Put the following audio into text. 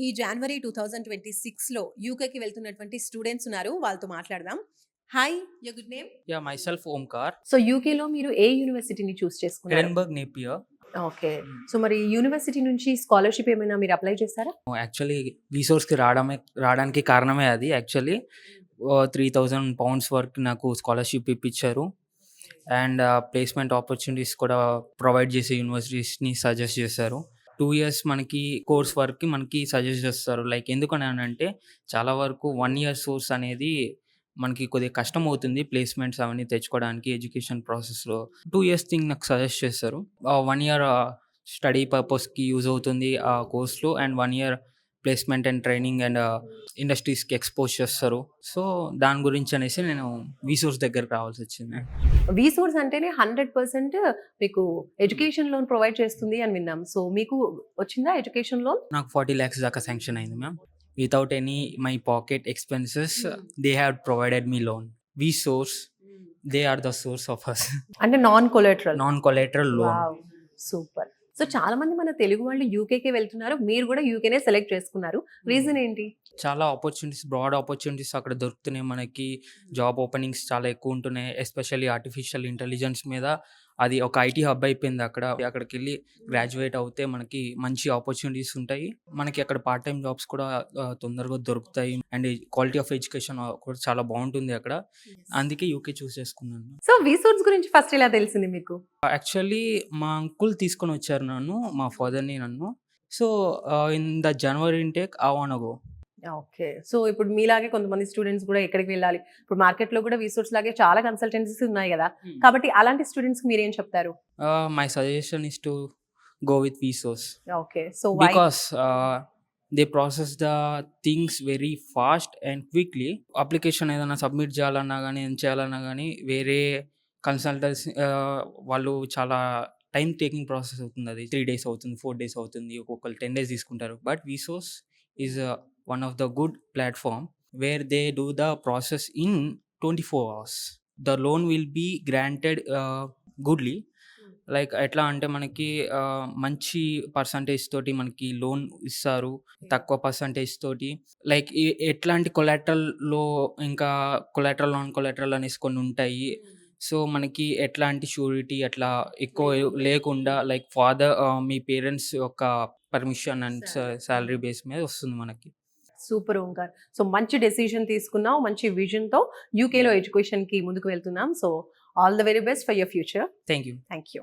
ఈ జనవరి 2026లో యూకేకి వెళ్తున్నటువంటి స్టూడెంట్స్ ఉన్నారు. వాళ్ళతో మాట్లాడదాం. Hi, your good name? Yeah, myself Omkar, so యూకేలో మీరు ఏ యూనివర్సిటీని చూస్ చేసుకున్నారు? Edinburgh, Napier. ఓకే. సో మరి యూనివర్సిటీ నుంచి స్కాలర్‌షిప్ ఏమైనా మీరు అప్లై చేశారా? యాక్చువల్లీ రీసోర్స్‌కి రావడానికి కారణమే అది. యాక్చువల్లీ 3000 పౌండ్స్ వరకు నాకు స్కాలర్‌షిప్ ఇప్పించారు. అండ్ ప్లేస్‌మెంట్ ఆపర్చునిటీస్ కూడా ప్రొవైడ్ చేసే యూనివర్సిటీస్‌ని సజెస్ట్ చేశారు. 2 ఇయర్స్ మనకి కోర్స్ వర్క్‌కి మనకి సజెస్ట్ చేస్తారు. లైక్ ఎందుకనంటే చాలా వరకు 1 ఇయర్ సోర్స్ అనేది మనకి కొద్దిగా కష్టమవుతుంది ప్లేస్‌మెంట్స్ అవన్నీ తెచ్చుకోవడానికి ఎడ్యుకేషన్ ప్రాసెస్‌లో. 2 ఇయర్స్ థింగ్ నాకు సజెస్ట్ చేశారు. 1 ఇయర్ స్టడీ పర్పస్‌కి యూజ్ అవుతుంది ఆ కోర్స్‌లో. And 1 year placement and training and ఇండస్ట్రీస్‌కి ఎక్స్‌పోజ్ చేస్తారు. సో, దాని గురించి అనేసి నేను వీసోర్స్ దగ్గరికి రావాల్సొచ్చింది. వీసోర్స్ అంటేనే 100% మీకు ఎడ్యుకేషన్ లోన్ ప్రొవైడ్ చేస్తుంది అని విన్నాం. సో మీకు వచ్చిందా ఎడ్యుకేషన్ లోన్? నాకు 40 lakhs దాకా శాంక్షన్ అయింది ma'am. Without any my pocket expenses they have provided me loan. వీసోర్స్ they are the source of us. అంటే non collateral. Non collateral loan. Wow! Super. So చాలా మంది మన తెలుగు వాళ్ళు యూకేకే వెళ్తున్నారు. మీరు కూడా యూకేనే సెలెక్ట్ చేసుకున్నారు. రీజన్ ఏంటి? చాలా ఆపర్చునిటీస్, బ్రాడ్ ఆపర్చునిటీస్ అక్కడ దొరుకుతున్నాయి మనకి. జాబ్ ఓపెనింగ్స్ చాలా ఎక్కువ ఉంటున్నాయి. ఎస్పెషల్లీ ఆర్టిఫిషియల్ ఇంటెలిజెన్స్ మీద అది ఒక ఐటీ హబ్ అయిపోయింది అక్కడ. అక్కడికెళ్ళి గ్రాడ్యుయేట్ అవుతే మనకి మంచి ఆపర్చునిటీస్ ఉంటాయి. మనకి అక్కడ పార్ట్ టైమ్ జాబ్స్ కూడా తొందరగా దొరుకుతాయి. అండ్ క్వాలిటీ ఆఫ్ ఎడ్యుకేషన్ కూడా చాలా బాగుంటుంది అక్కడ. అందుకే యూకే చూస్ చేసుకున్నాను. సో వీసోర్స్ గురించి ఫస్ట్ ఎలా తెలిసింది మీకు? యాక్చువల్లీ మా అంకుల్ తీసుకొని వచ్చారు నన్ను, మా ఫాదర్‌ని నన్ను. So, in the January intake I want go. Okay. So ఇప్పుడు మీలాగే కొంతమంది స్టూడెంట్స్ కూడా ఎక్కడికి వెళ్ళాలి? ఇప్పుడు మార్కెట్‌లో కూడా వీసోర్స్ లాగే చాలా కన్సల్టెన్సీస్ ఉన్నాయి గదా! కాబట్టి అలాంటి స్టూడెంట్స్‌కి మీరేం చెప్తారు? My suggestion is to go with Vsauce okay. So why? because they process the things very fast and quickly. Application ఏదైనా సబ్మిట్ చేయాలన్నా గానీ, ఏం చేయాలన్నా గానీ వేరే కన్సల్టెన్సీ వాళ్ళు చాలా టైమ్ టేకింగ్ ప్రాసెస్ అవుతుందది. 3 days అవుతుంది, 4 days అవుతుంది. ఒక్కొక్కళ్ళు 10 days తీసుకుంటారు. But Vsauce is one of the good platform where they do the process in 24 hours. The loan will be granted goodly. Like ఎట్లా అంటే మనకి మంచి పర్సంటేజ్ తోటి మనకి లోన్ ఇస్తారు. తక్కువ పర్సంటేజ్ తోటి. లైక్ ఎట్లాంటి కొలాటరల్‌లో ఇంకా కొలాటరల్, నాన్ కొలాటరల్ అనేసి కొన్ని ఉంటాయి. సో, మనకి ఎట్లాంటి ష్యూరిటీ అట్లా ఎక్కువ లేకుండా లైక్ మీ పేరెంట్స్ యొక్క పర్మిషన్ అండ్ సాలరీ బేస్ మీద వస్తుంది మనకి. సూపర్ ఓంకార్. సో మంచి డెసిషన్ తీసుకున్నావు. మంచి విజన్‌తో యూకేలో ఎడ్యుకేషన్‌కి ముందుకు వెళ్తున్నాం. So all the very best for your future. Thank you. Thank you.